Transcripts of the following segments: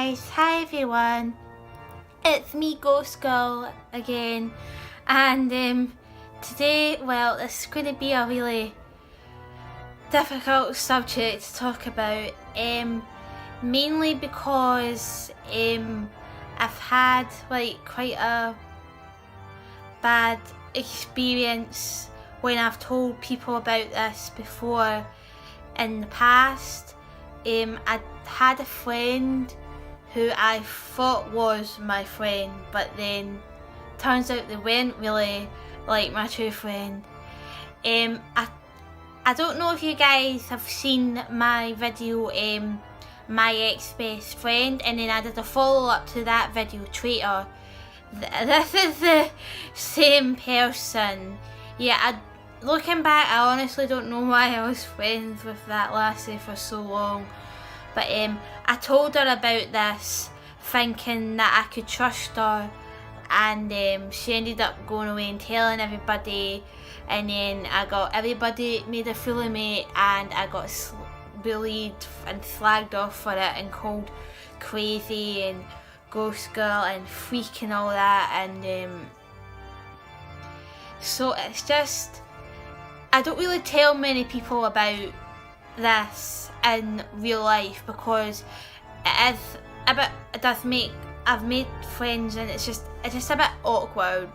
guys, hi everyone, it's me GhostGirl again, and today, well, it's going to be a really difficult subject to talk about, mainly because I've had like quite a bad experience when I've told people about this before in the past. I had a friend who I thought was my friend, but then turns out they weren't really like my true friend. I don't know if you guys have seen my video, my ex-best friend, and then I did a follow-up to that video, Traitor. This is the same person. Yeah, looking back, I honestly don't know why I was friends with that lassie for so long. But I told her about this, thinking that I could trust her, and she ended up going away and telling everybody, and then everybody made a fool of me, and I got bullied and slagged off for it and called crazy and ghost girl and freak and all that, and so it's just, I don't really tell many people about this in real life because it is a bit, I've made friends and it's just a bit awkward.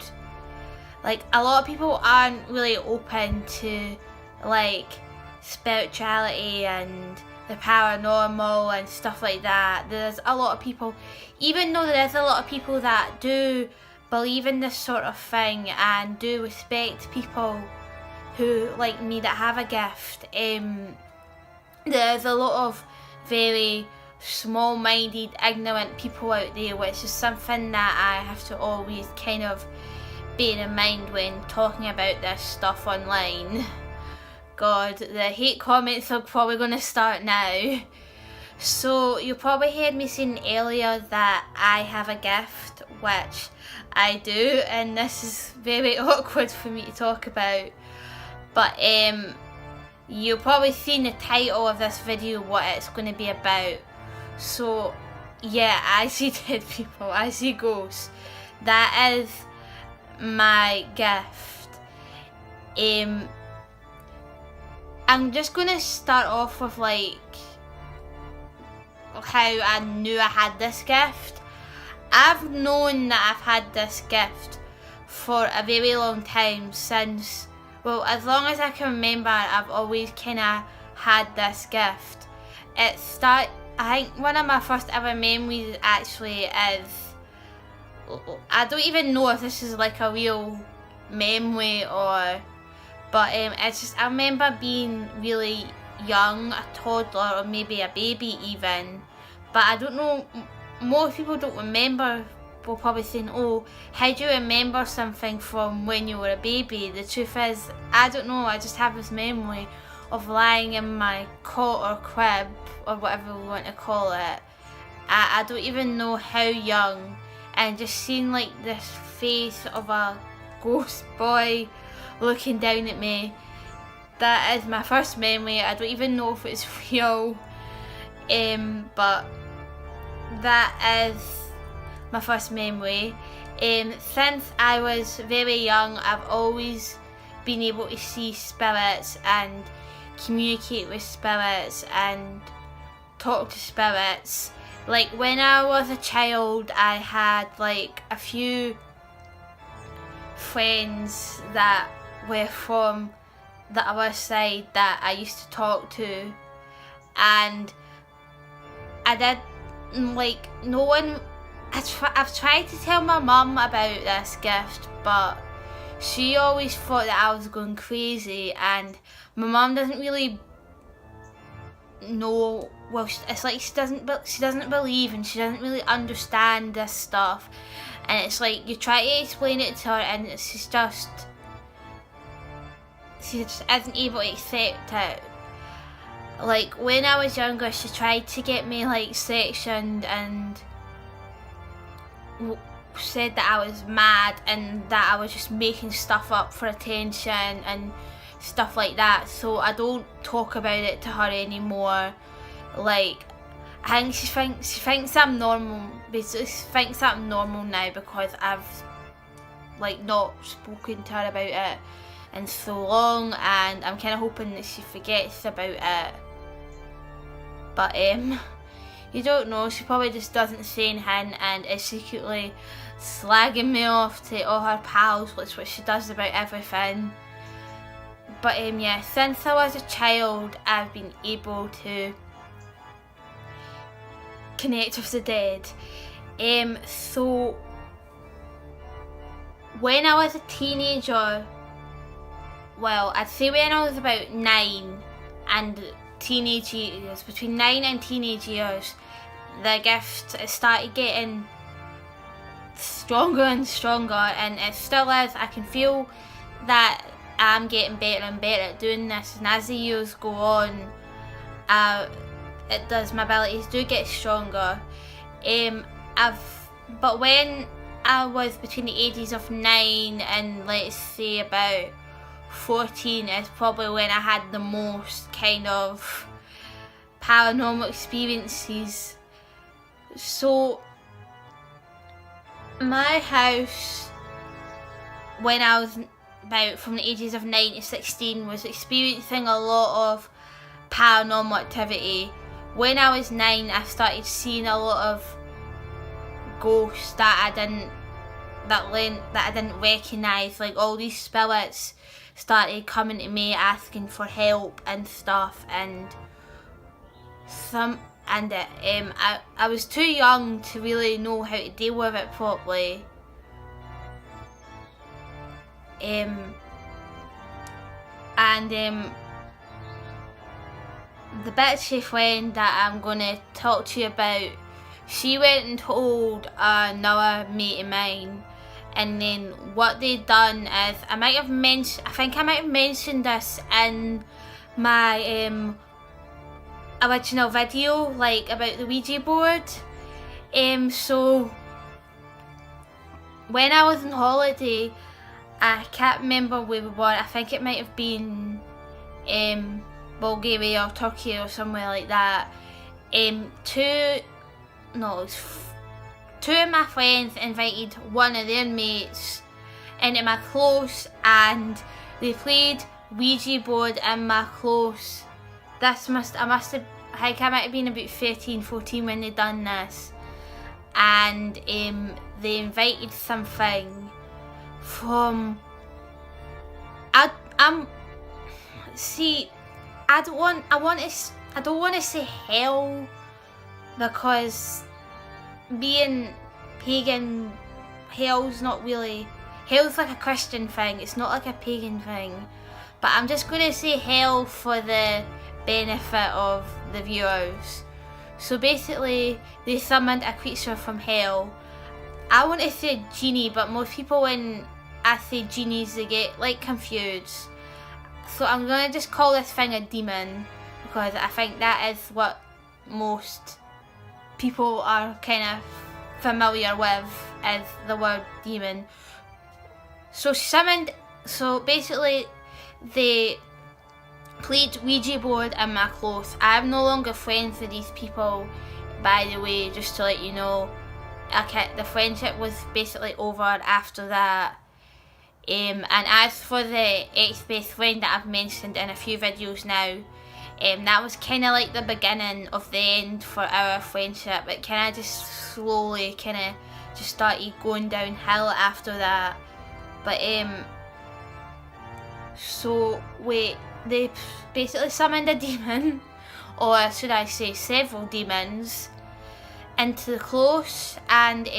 Like, a lot of people aren't really open to like spirituality and the paranormal and stuff like that. There's a lot of people, even though there is a lot of people that do believe in this sort of thing and do respect people who, like me, that have a gift, there's a lot of very small-minded, ignorant people out there, which is something that I have to always kind of bear in mind when talking about this stuff online. God, the hate comments are probably going to start now. So you probably heard me saying earlier that I have a gift, which I do, and this is very awkward for me to talk about. But you'll probably see in the title of this video what it's going to be about. So yeah, I see dead people, I see ghosts. That is my gift. I'm just going to start off with like how I knew I had this gift. I've known that I've had this gift for a very long time, since, well, as long as I can remember. I've always kind of had this gift. I think one of my first ever memories actually is, I don't even know if this is like a real memory but it's just, I remember being really young, a toddler or maybe a baby even, but I don't know, most people don't remember. Will probably saying, oh, how do you remember something from when you were a baby? The truth is, I don't know, I just have this memory of lying in my cot or crib or whatever we want to call it. I don't even know how young, and just seeing like this face of a ghost boy looking down at me. That is my first memory. I don't even know if it's real, but that is my first memory. Since I was very young, I've always been able to see spirits and communicate with spirits and talk to spirits. Like, when I was a child, I had like a few friends that were from the other side that I used to talk to, and I did, like, no one, I've tried to tell my mum about this gift, but she always thought that I was going crazy, and my mum doesn't really know, well, it's like she doesn't believe and she doesn't really understand this stuff, and it's like you try to explain it to her and she just isn't able to accept it. Like, when I was younger, she tried to get me like sectioned and said that I was mad and that I was just making stuff up for attention and stuff like that, so I don't talk about it to her anymore. Like, I think she thinks I'm normal. Basically, she thinks that I'm normal now because I've like not spoken to her about it in so long, and I'm kind of hoping that she forgets about it. But you don't know. She probably just doesn't say anything and is secretly slagging me off to all her pals, which is what she does about everything. But yeah, since I was a child, I've been able to connect with the dead. So when I was a teenager, well, I'd say when I was about 9 and teenage years, between 9 and teenage years, the gift started getting stronger and stronger, and it still is. I can feel that I'm getting better and better at doing this, and as the years go on, it does, my abilities do get stronger. But when I was between the ages of 9 and let's say about 14 is probably when I had the most kind of paranormal experiences. So my house, when I was about from the ages of 9 to 16, was experiencing a lot of paranormal activity. When I was 9, I started seeing a lot of ghosts that I didn't recognise. Like, all these spirits started coming to me asking for help and stuff, and I was too young to really know how to deal with it properly. The bitchy friend that I'm gonna talk to you about, she went and told another mate of mine, and then what they'd done is, I think I might have mentioned this in my original video, like about the Ouija board. So when I was on holiday, I can't remember where we were. I think it might have been Bulgaria or Turkey or somewhere like that. Two of my friends invited one of their mates into my close, and they played Ouija board in my close. I think I might have been about 13, 14 when they done this, and they invited something from I don't want to say hell, because being pagan, hell's like a Christian thing, it's not like a pagan thing, but I'm just going to say hell for the benefit of the viewers. So basically, they summoned a creature from hell. I want to say genie, but most people, when I say genies, they get like confused. So I'm going to just call this thing a demon, because I think that is what most people are kind of familiar with, is the word demon. So basically they played Ouija board in my clothes. I'm no longer friends with these people, by the way, just to let you know. The friendship was basically over after that. And as for the ex-best friend that I've mentioned in a few videos now, that was kind of like the beginning of the end for our friendship. It kind of just slowly just started going downhill after that. But they basically summoned a demon, or should I say several demons, into the close, and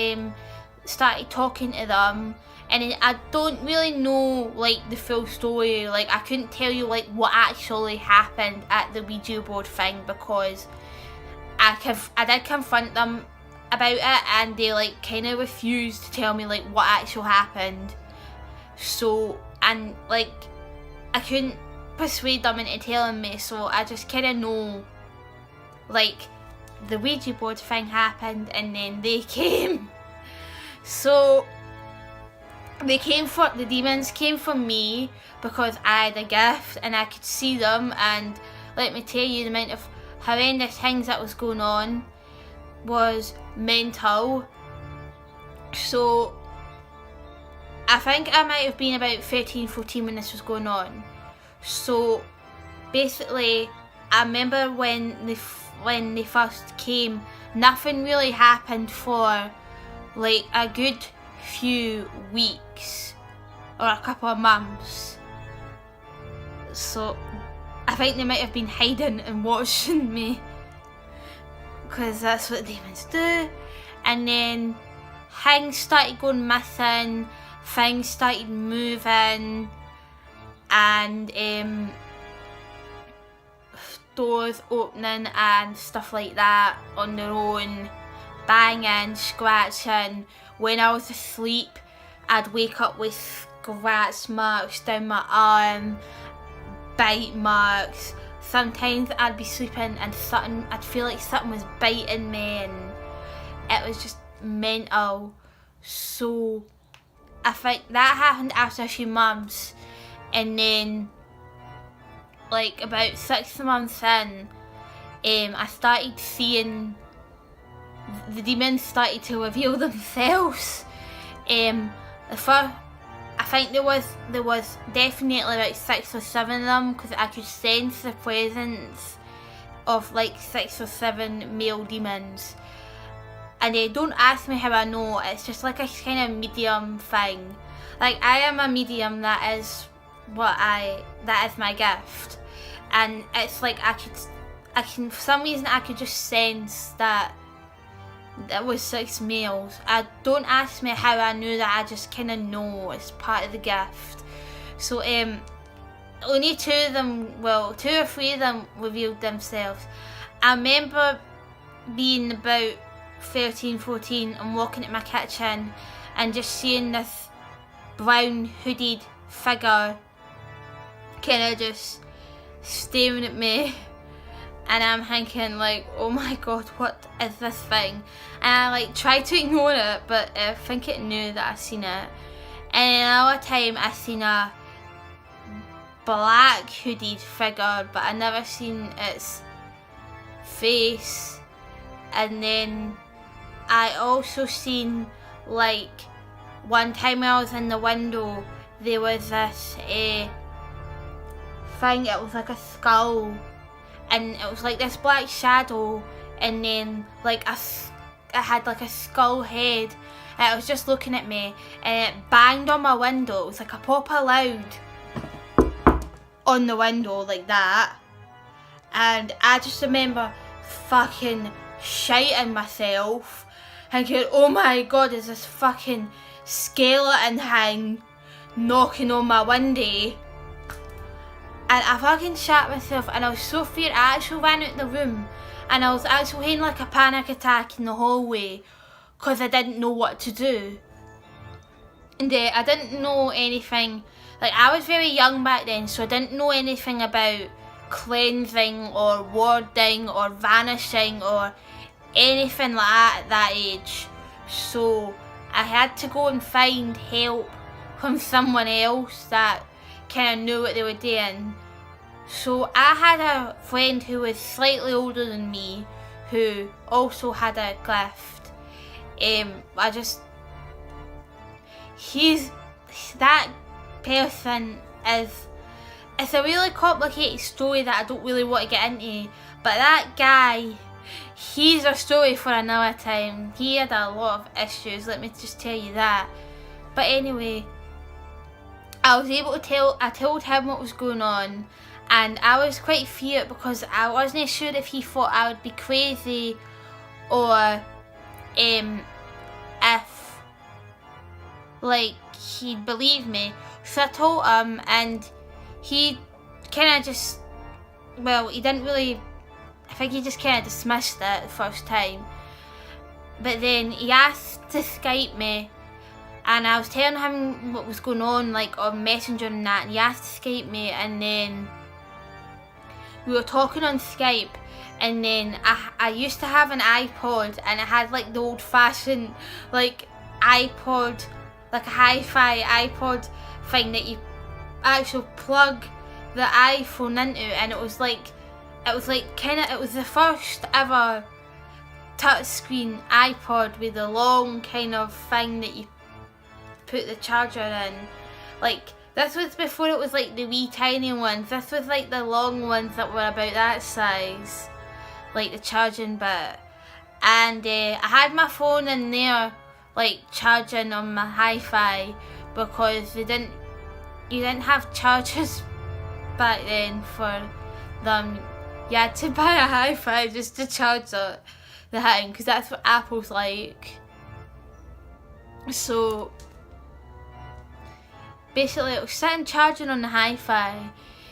started talking to them. And I don't really know like the full story. Like, I couldn't tell you like what actually happened at the Ouija board thing, because I did confront them about it, and they like kind of refused to tell me like what actually happened. So, and like I couldn't persuade them into telling me, so I just kind of know like the Ouija board thing happened, and then they came. So the demons came from me because I had a gift and I could see them, and let me tell you the amount of horrendous things that was going on. was mental. So I think I might have been about 13, 14 when this was going on. So basically, I remember when they first came, nothing really happened for like a good few weeks or a couple of months. So I think they might have been hiding and watching me, because that's what demons do. And then things started going missing, things started moving, and doors opening and stuff like that on their own, banging, scratching. When I was asleep, I'd wake up with scratch marks down my arm, bite marks. Sometimes I'd be sleeping and I'd feel like something was biting me, and it was just mental. So I think that happened after a few months, and then like about 6 months in, I started seeing the demons started to reveal themselves. I think there was definitely about 6 or 7 of them, because I could sense the presence of like 6 or 7 male demons. And don't ask me how I know, it's just like a kind of medium thing. Like, I am a medium, that is my gift. And it's like I can for some reason I could just sense that was 6 males. Don't ask me how I knew that, I just kind of know, it's part of the gift. So only 2 or 3 of them revealed themselves. I remember being about 13, 14 and walking at my kitchen and just seeing this brown hooded figure kind of just staring at me, and I'm thinking like, oh my god, what is this thing? And I like tried to ignore it, but I think it knew that I seen it. And another time I seen a black hooded figure, but I never seen its face. And then I also seen, like, one time when I was in the window, there was this thing, it was like a skull, and it was like this black shadow, and then like it had like a skull head, and it was just looking at me, and it banged on my window. It was like a proper loud on the window like that, and I just remember fucking shiting myself, thinking, oh my god, is this fucking skeleton thing knocking on my window? And I fucking shat myself, and I was so feared. I actually ran out the room, and I was actually having like a panic attack in the hallway, because I didn't know what to do. And I didn't know anything, like I was very young back then, so I didn't know anything about cleansing or warding or vanishing or anything like that at that age. So I had to go and find help from someone else that kind of knew what they were doing. So I had a friend who was slightly older than me, who also had a gift. That person it's a really complicated story that I don't really want to get into, but that guy, he's a story for another time. He had a lot of issues, let me just tell you that. But anyway, I told him what was going on, and I was quite feared because I wasn't sure if he thought I would be crazy or if like he'd believe me. So I told him, and he kind of just, well, he didn't really, I think he just kind of dismissed it the first time. But then he asked to Skype me, and I was telling him what was going on, like on Messenger and that, and he asked to Skype me, and then we were talking on Skype, and then I used to have an iPod, and it had like the old fashioned like iPod, like a hi-fi iPod thing that you actually plug the iPhone into, and it was the first ever touchscreen iPod with the long kind of thing that you put the charger in. Like, this was before it was like the wee tiny ones. This was like the long ones that were about that size, like the charging bit. And I had my phone in there, like charging on my hi-fi, because you didn't have chargers back then for them. You had to buy a hi-fi just to charge the thing, because that's what Apple's like. So basically it was sitting charging on the hi-fi,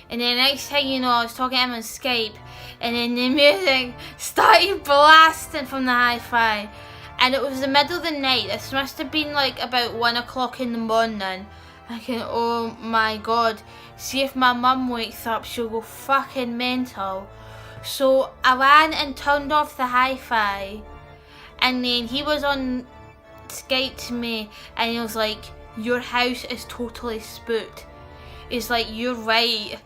and then the next thing you know I was talking to him on Skype, and then the music started blasting from the hi-fi, and it was the middle of the night. This must have been like about 1 o'clock in the morning. Thinking, oh my god, see if my mum wakes up, she'll go fucking mental. So I ran and turned off the hi-fi, and then he was on Skype to me, and he was like, your house is totally spooked. He's like, you're right,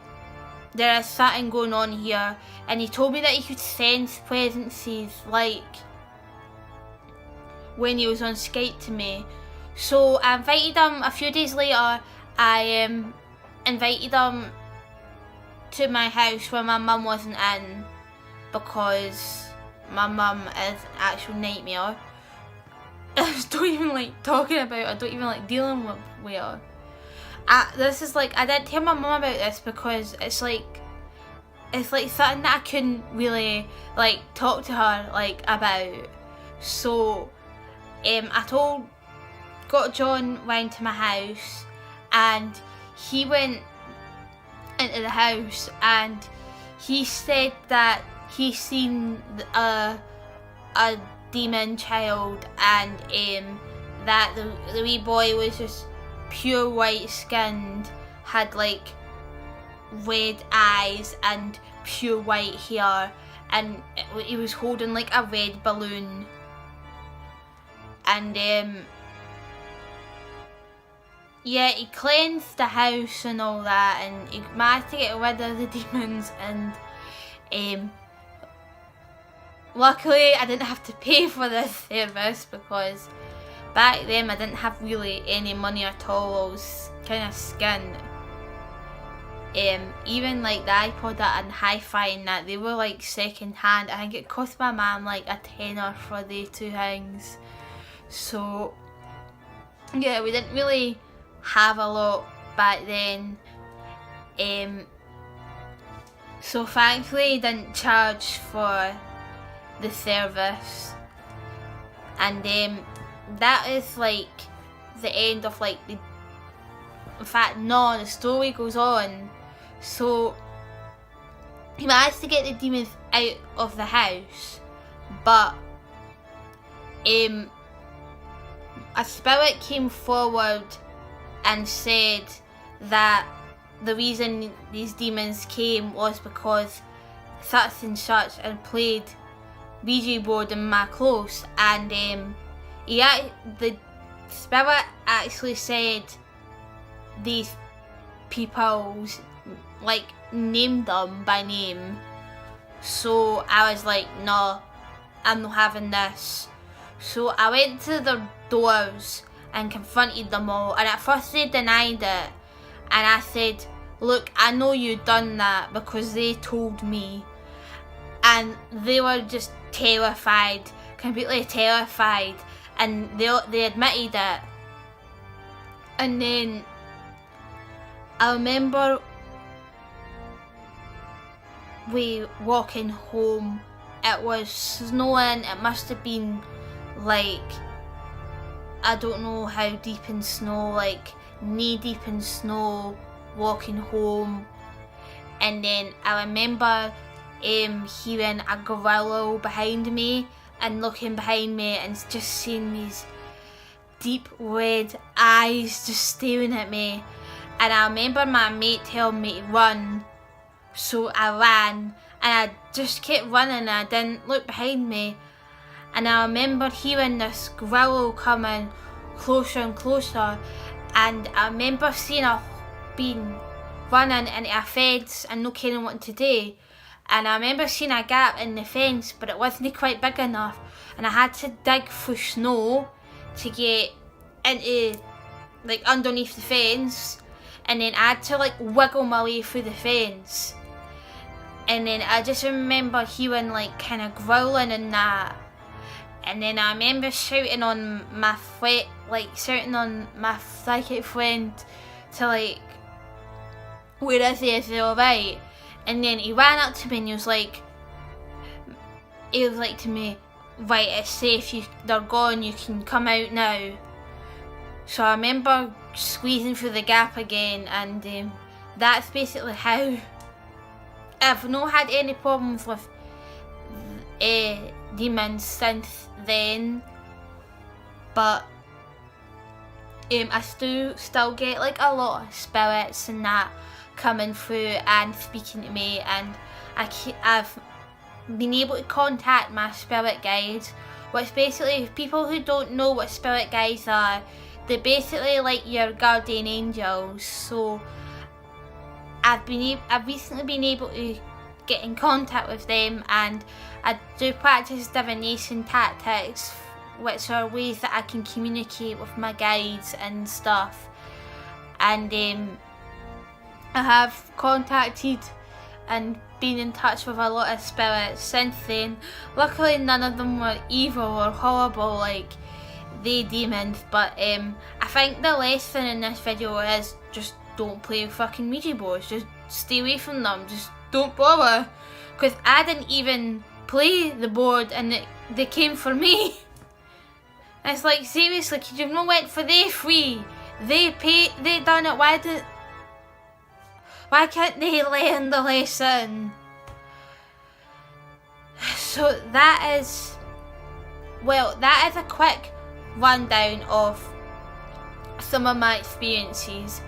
there is something going on here. And he told me that he could sense presences, like, when he was on Skype to me. So I invited him, a few days later, I invited him to my house when my mum wasn't in, because my mum is an actual nightmare. I just don't even like talking about it. I don't even like dealing with her. This is like, I didn't tell my mum about this because it's like something that I couldn't really like talk to her like about. So I got John round to my house, and he went into the house, and he said that he seen a demon child, and that the wee boy was just pure white skinned, had like red eyes and pure white hair, and he was holding like a red balloon. And yeah, he cleansed the house and all that, and he managed to get rid of the demons, and luckily I didn't have to pay for this service, because back then I didn't have really any money at all. I was kind of skint. Even like the iPod and hi-fi and that, they were like second hand. I think it cost my mum like a tenner for the two things. So yeah, we didn't really have a lot back then. So thankfully he didn't charge for the service. And that is like the end of like the, in fact no, the story goes on. So he managed to get the demons out of the house, but a spirit came forward and said that the reason these demons came was because such and such and played Ouija board in my close, and the spirit actually said these people, like named them by name. So I was like, no, I'm not having this. So I went to their doors and confronted them all, and at first they denied it, and I said, look, I know you done that because they told me. And they were just terrified, completely terrified, and they admitted it. And then I remember we walking home, it was snowing, it must have been like, I don't know how deep in snow, like knee deep in snow, walking home. And then I remember hearing a growl behind me and looking behind me and just seeing these deep red eyes just staring at me. And I remember my mate telling me to run, so I ran, and I just kept running and I didn't look behind me. And I remember hearing this growl coming closer and closer, and I remember seeing her being running into a fence and not caring what to do. And I remember seeing a gap in the fence, but it wasn't quite big enough. and I had to dig through snow to get into like underneath the fence, and then I had to like wiggle my way through the fence, and then I just remember hearing like kind of growling and that, and then I remember shouting on my psychic friend to like, where is he, is he alright? And then he ran up to me and he was like to me, right, it's safe, they're gone, you can come out now. So I remember squeezing through the gap again, and that's basically how. I've not had any problems with demons since then, but I still get like a lot of spirits and that coming through and speaking to me, and I've been able to contact my spirit guides, which basically, people who don't know what spirit guides are, they're basically like your guardian angels. So I've recently been able to get in contact with them, and I do practice divination tactics, which are ways that I can communicate with my guides and stuff. And I have contacted and been in touch with a lot of spirits since then. Luckily none of them were evil or horrible like they demons, but I think the lesson in this video is just don't play with fucking Ouija boards. Just stay away from them, just don't bother, because I didn't even play the board and they came for me. It's like, seriously, could you have not went for they free? They done it, why can't they learn the lesson? So that is a quick rundown of some of my experiences.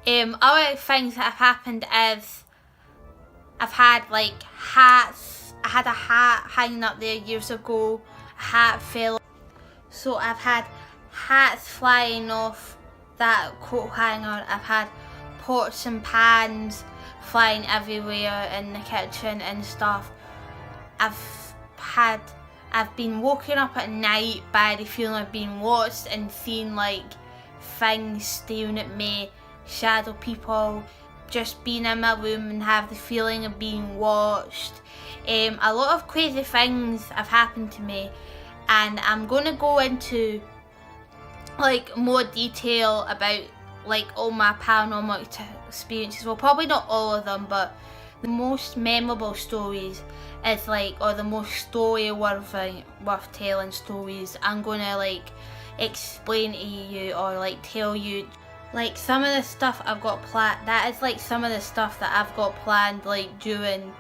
Other things that have happened is I've had like hats. I had a hat hanging up there years ago. A hat fell. So I've had hats flying off that coat hanger. I've had pots and pans flying everywhere in the kitchen and stuff. I've been woken up at night by the feeling of being watched and seeing like things staring at me, shadow people, just being in my room and have the feeling of being watched. A lot of crazy things have happened to me, and I'm going to go into like more detail about like all my paranormal experiences. Well, probably not all of them, but the most memorable stories is like, or the most story worth telling stories, I'm gonna like explain to you or like tell you like some of the stuff I've got planned. That is like some of the stuff that I've got planned like during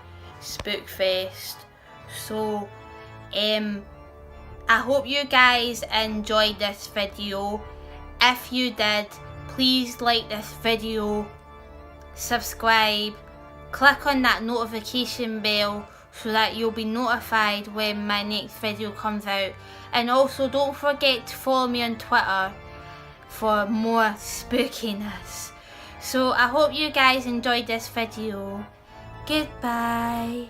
Spookfest. So I hope you guys enjoyed this video. If you did, please like this video, subscribe, click on that notification bell so that you'll be notified when my next video comes out. And also don't forget to follow me on Twitter for more spookiness. So I hope you guys enjoyed this video. Goodbye.